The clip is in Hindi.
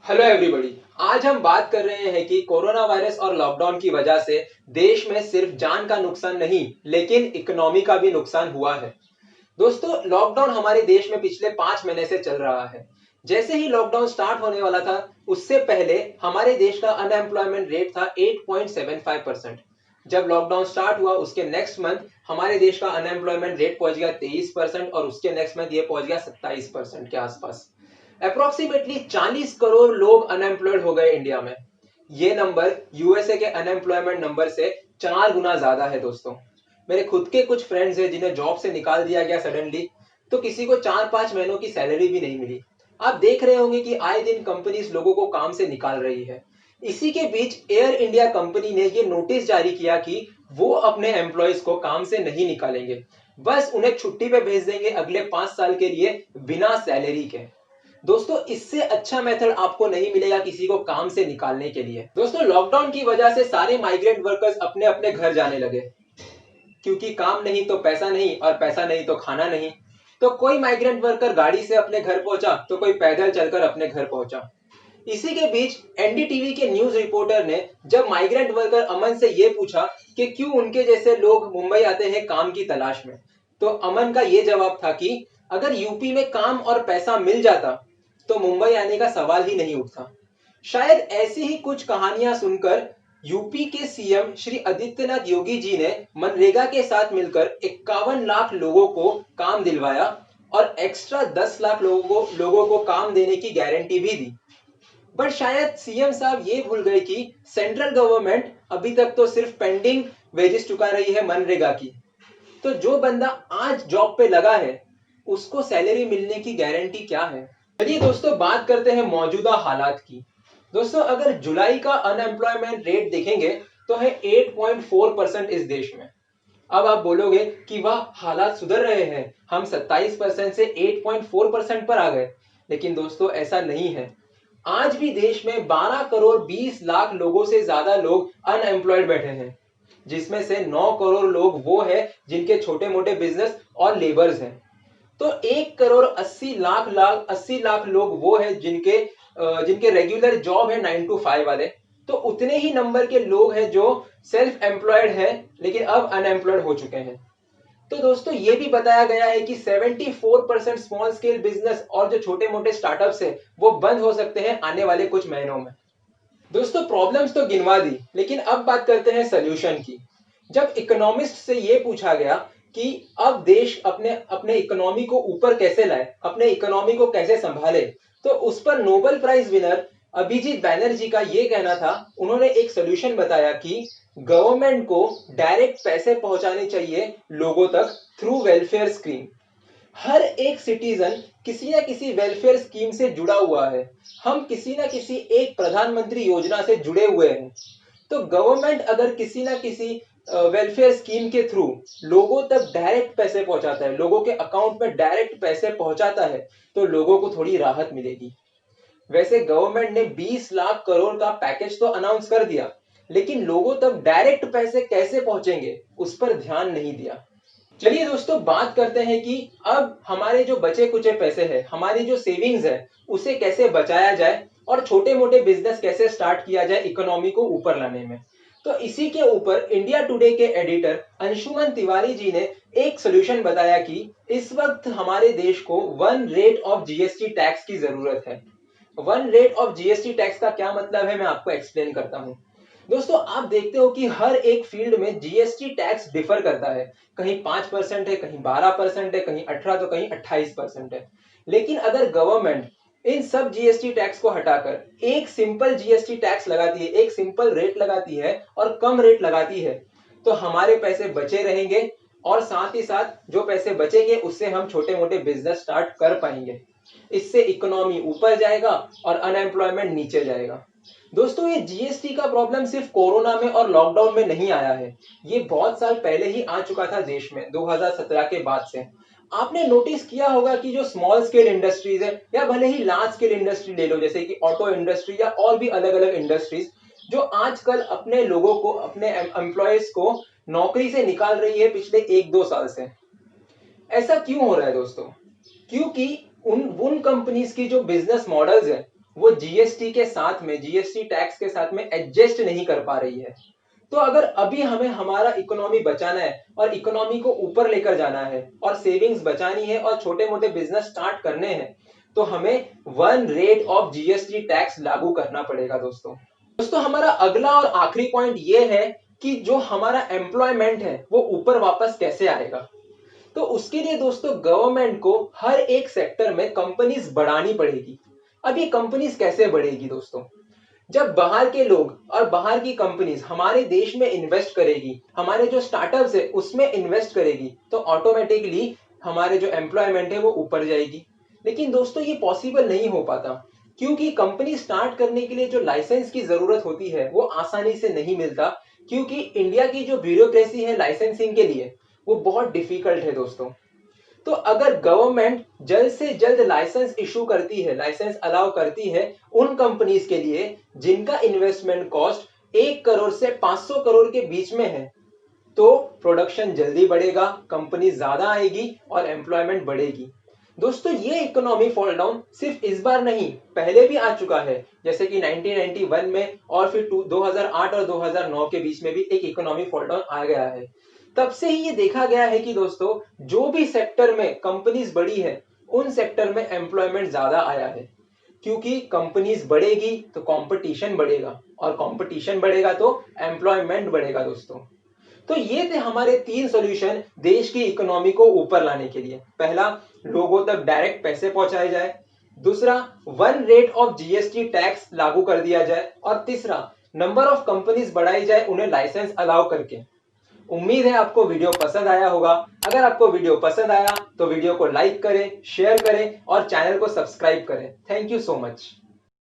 Hello everybody. आज हम बात कर रहे हैं कि कोरोना वायरस और लॉकडाउन की वजह से देश में सिर्फ जान का नुकसान नहीं लेकिन इकोनॉमी का भी नुकसान हुआ है। दोस्तों, लॉकडाउन हमारे देश में पिछले 5 महीने से चल रहा है। जैसे ही लॉकडाउन स्टार्ट होने वाला था, उससे पहले हमारे देश का अनएम्प्लॉयमेंट रेट था 8.75%। जब लॉकडाउन स्टार्ट हुआ उसके नेक्स्ट मंथ हमारे देश का अनएम्प्लॉयमेंट रेट पहुंच गया 23% और उसके नेक्स्ट मंथ ये पहुंच गया 27% के आसपास। अप्रोक्सीमेटली 40 करोड़ लोग अनएम्प्लॉयड हो गए इंडिया में। ये नंबर यूएसए के अनएम्प्लॉयमेंट नंबर से 4 गुना ज्यादा है। दोस्तों, मेरे खुद के कुछ फ्रेंड्स हैं जिन्हें जॉब से निकाल दिया गया सडनली, तो किसी को 4-5 महीनों की सैलरी भी नहीं मिली। आप देख रहे होंगे कि आए दिन कंपनीज लोगों को काम से निकाल रही है। इसी के बीच एयर इंडिया कंपनी ने ये नोटिस जारी किया कि वो अपने एम्प्लॉयज को काम से नहीं निकालेंगे, बस उन्हें छुट्टी पे भेज देंगे अगले 5 साल के लिए बिना सैलरी के। दोस्तों, इससे अच्छा मेथड आपको नहीं मिलेगा किसी को काम से निकालने के लिए। दोस्तों, लॉकडाउन की वजह से सारे माइग्रेंट वर्कर्स अपने अपने घर जाने लगे, क्योंकि काम नहीं तो पैसा नहीं और पैसा नहीं तो खाना नहीं। तो कोई माइग्रेंट वर्कर गाड़ी से अपने घर पहुंचा तो कोई पैदल चलकर अपने घर पहुंचा। इसी के बीच एनडीटीवी के न्यूज रिपोर्टर ने जब माइग्रेंट वर्कर अमन से यह पूछा कि क्यों उनके जैसे लोग मुंबई आते हैं काम की तलाश में, तो अमन का यह जवाब था कि अगर यूपी में काम और पैसा मिल जाता तो मुंबई आने का सवाल ही नहीं उठता। शायद ऐसी ही कुछ कहानियां सुनकर यूपी के सीएम श्री आदित्यनाथ योगी जी ने मनरेगा के साथ मिलकर 51 लाख लोगों को काम दिलवाया और एक्स्ट्रा 10 लाख लोगों को काम देने की गारंटी भी दी। बट शायद सीएम साहब ये भूल गए कि सेंट्रल गवर्नमेंट अभी तक तो सिर्फ पेंडिंग वेजेस चुका रही है मनरेगा की। तो जो बंदा आज जॉब पे लगा है उसको सैलरी मिलने की गारंटी क्या है? चलिए दोस्तों, बात करते हैं मौजूदा हालात की। दोस्तों, अगर जुलाई का अनएम्प्लॉयमेंट रेट देखेंगे तो है 8.4% इस देश में। अब आप बोलोगे कि वाह, हालात सुधर रहे हैं, हम 27% से 8.4% पर आ गए। लेकिन दोस्तों, ऐसा नहीं है। आज भी देश में 12 करोड़ 20 लाख लोगों से ज्यादा लोग अनएम्प्लॉयड बैठे हैं, जिसमें से 9 करोड़ लोग वो है जिनके छोटे मोटे बिजनेस और लेबर्स हैं। तो 1 करोड़ 80 लाख लोग वो है जिनके रेगुलर जॉब है 9 to 5 वाले। तो उतने ही नंबर के लोग हैं जो सेल्फ एम्प्लॉयड है लेकिन अब अनएम्प्लॉयड हो चुके हैं। तो दोस्तों, ये भी बताया गया है कि 74% स्मॉल स्केल बिजनेस और जो छोटे मोटे स्टार्टअप्स है वो बंद हो सकते हैं आने वाले कुछ महीनों में। दोस्तों, प्रॉब्लम्स तो गिनवा दी, लेकिन अब बात करते हैं सोल्यूशन की। जब इकोनॉमिस्ट से ये पूछा गया कि अब देश अपने अपने इकोनॉमी को ऊपर कैसे लाए, अपने इकोनॉमी को कैसे संभाले, तो उस पर Nobel prize winner Abhijit Banerjee का ये कहना था। उन्होंने एक सोल्यूशन बताया कि गवर्नमेंट को डायरेक्ट पैसे पहुंचाने चाहिए लोगों तक थ्रू वेलफेयर स्कीम। हर एक सिटीजन किसी ना किसी वेलफेयर स्कीम से जुड़ा हुआ है। हम किसी ना किसी एक प्रधानमंत्री योजना से जुड़े हुए हैं। तो गवर्नमेंट अगर किसी ना किसी वेलफेयर स्कीम के थ्रू लोगों तक डायरेक्ट पैसे पहुंचाता है, लोगों के अकाउंट में डायरेक्ट पैसे पहुंचाता है, तो लोगों को थोड़ी राहत मिलेगी। वैसे गवर्नमेंट ने 20 लाख करोड़ का पैकेज तो अनाउंस कर दिया, लेकिन लोगों तक डायरेक्ट पैसे कैसे पहुंचेंगे उस पर ध्यान नहीं दिया। चलिए दोस्तों, बात करते हैं कि अब हमारे जो बचे कुचे पैसे हैं, हमारी जो सेविंग्स है, उसे कैसे बचाया जाए और छोटे मोटे बिजनेस कैसे स्टार्ट किया जाए इकोनॉमी को ऊपर लाने में। तो इसी के ऊपर इंडिया टुडे के एडिटर अंशुमन तिवारी जी ने एक सोल्यूशन बताया कि इस वक्त हमारे देश को 1 रेट ऑफ जीएसटी टैक्स की जरूरत है। 1 रेट ऑफ जीएसटी टैक्स का क्या मतलब है, मैं आपको एक्सप्लेन करता हूं। दोस्तों, आप देखते हो कि हर एक फील्ड में जीएसटी टैक्स डिफर करता है। कहीं 5% है, कहीं 12% है, कहीं 18 तो कहीं 28% है। लेकिन अगर गवर्नमेंट इन सब जीएसटी टैक्स को हटाकर एक सिंपल जीएसटी टैक्स लगाती है, एक सिंपल रेट लगाती है और कम रेट लगाती है, तो हमारे पैसे बचे रहेंगे और साथ ही साथ जो पैसे बचेंगे उससे हम छोटे मोटे बिजनेस स्टार्ट कर पाएंगे। इससे इकोनॉमी ऊपर जाएगा और अनएम्प्लॉयमेंट नीचे जाएगा। दोस्तों, ये जीएसटी का प्रॉब्लम सिर्फ कोरोना में और लॉकडाउन में नहीं आया है। ये बहुत साल पहले ही आ चुका था देश में, 2017 के बाद से। आपने नोटिस किया होगा कि जो स्मॉल स्केल इंडस्ट्रीज है या भले ही लार्ज स्केल इंडस्ट्री ले लो, जैसे कि ऑटो इंडस्ट्री या और भी अलग अलग इंडस्ट्रीज, जो आजकल अपने लोगों को, अपने एम्प्लॉयज को नौकरी से निकाल रही है पिछले 1-2 साल से। ऐसा क्यों हो रहा है दोस्तों? क्योंकि उन उन कंपनीज की जो बिजनेस मॉडल्स है वो जीएसटी के साथ में, जीएसटी टैक्स के साथ में एडजस्ट नहीं कर पा रही है। तो अगर अभी हमें हमारा इकोनॉमी बचाना है और इकोनॉमी को ऊपर लेकर जाना है और सेविंग्स बचानी है और छोटे मोटे बिजनेस स्टार्ट करने हैं, तो हमें one rate of GST tax लागू करना पड़ेगा दोस्तों। दोस्तों हमारा अगला और आखिरी पॉइंट ये है कि जो हमारा एम्प्लॉयमेंट है वो ऊपर वापस कैसे आएगा। तो उसके लिए दोस्तों गवर्नमेंट को हर एक सेक्टर में कंपनीज बढ़ानी पड़ेगी। अब ये कंपनीज कैसे बढ़ेगी दोस्तों? जब बाहर के लोग और बाहर की कंपनीज हमारे देश में इन्वेस्ट करेगी, हमारे जो स्टार्टअप्स है उसमें इन्वेस्ट करेगी, तो ऑटोमेटिकली हमारे जो एम्प्लॉयमेंट है वो ऊपर जाएगी। लेकिन दोस्तों ये पॉसिबल नहीं हो पाता, क्योंकि कंपनी स्टार्ट करने के लिए जो लाइसेंस की जरूरत होती है वो आसानी से नहीं मिलता, क्योंकि इंडिया की जो ब्यूरोक्रेसी है लाइसेंसिंग के लिए वो बहुत डिफिकल्ट है दोस्तों। तो अगर गवर्नमेंट जल्द से जल्द लाइसेंस इशू करती है, लाइसेंस अलाउ करती है उन कंपनीज के लिए जिनका इन्वेस्टमेंट कॉस्ट 1 करोड़ से 500 करोड़ के बीच में है, तो प्रोडक्शन जल्दी बढ़ेगा, कंपनी ज्यादा आएगी और एम्प्लॉयमेंट बढ़ेगी। दोस्तों ये इकोनॉमी फॉल डाउन सिर्फ इस बार नहीं, पहले भी आ चुका है, जैसे कि 1991 में और फिर 2008 और 2009 के बीच में भी एक इकोनॉमी फॉल डाउन आ गया है। तब से ही ये देखा गया है कि दोस्तों जो भी सेक्टर में कंपनीज बढ़ी है उन सेक्टर में एम्प्लॉयमेंट ज्यादा आया है, क्योंकि कंपनीज बढ़ेगी तो कंपटीशन बढ़ेगा और कंपटीशन बढ़ेगा तो एम्प्लॉयमेंट बढ़ेगा दोस्तों। तो ये थे हमारे 3 सॉल्यूशन देश की इकोनॉमी को ऊपर लाने के लिए। पहला, लोगों तक डायरेक्ट पैसे पहुंचाए जाए। दूसरा, one rate of GST tax लागू कर दिया जाए। और तीसरा, नंबर ऑफ कंपनीज बढ़ाई जाए उन्हें लाइसेंस अलाउ करके। उम्मीद है आपको वीडियो पसंद आया होगा। अगर आपको वीडियो पसंद आया तो वीडियो को लाइक करें, शेयर करें और चैनल को सब्सक्राइब करें। Thank you so much.